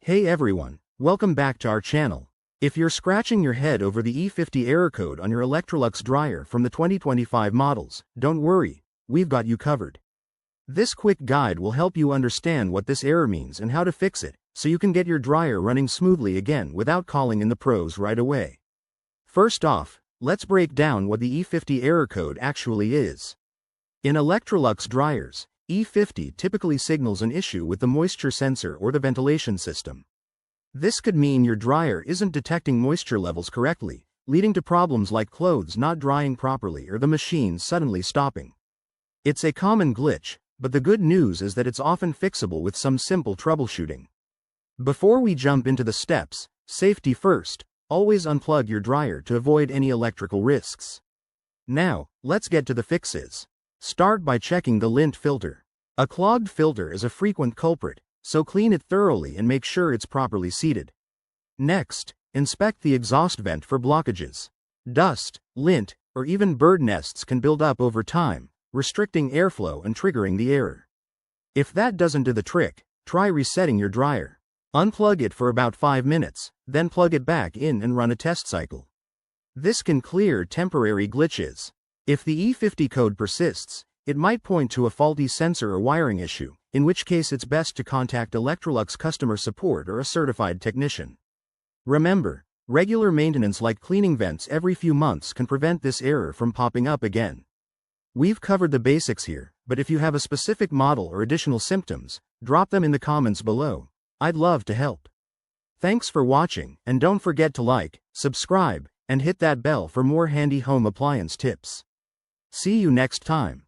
Hey everyone, welcome back to our channel. If you're scratching your head over the E50 error code on your Electrolux dryer from the 2025 models, don't worry, we've got you covered. This quick guide will help you understand what this error means and how to fix it, so you can get your dryer running smoothly again without calling in the pros right away. First off, let's break down what the E50 error code actually is. In Electrolux dryers, E50 typically signals an issue with the moisture sensor or the ventilation system. This could mean your dryer isn't detecting moisture levels correctly, leading to problems like clothes not drying properly or the machine suddenly stopping. It's a common glitch, but the good news is that it's often fixable with some simple troubleshooting. Before we jump into the steps, safety first, always unplug your dryer to avoid any electrical risks. Now, let's get to the fixes. Start by checking the lint filter. A clogged filter is a frequent culprit, so clean it thoroughly and make sure it's properly seated. Next, inspect the exhaust vent for blockages. Dust, lint, or even bird nests can build up over time, restricting airflow and triggering the error. If that doesn't do the trick, try resetting your dryer. Unplug it for about 5 minutes, then plug it back in and run a test cycle. This can clear temporary glitches. If the E50 code persists, it might point to a faulty sensor or wiring issue, in which case it's best to contact Electrolux customer support or a certified technician. Remember, regular maintenance like cleaning vents every few months can prevent this error from popping up again. We've covered the basics here, but if you have a specific model or additional symptoms, drop them in the comments below. I'd love to help. Thanks for watching, and don't forget to like, subscribe, and hit that bell for more handy home appliance tips. See you next time.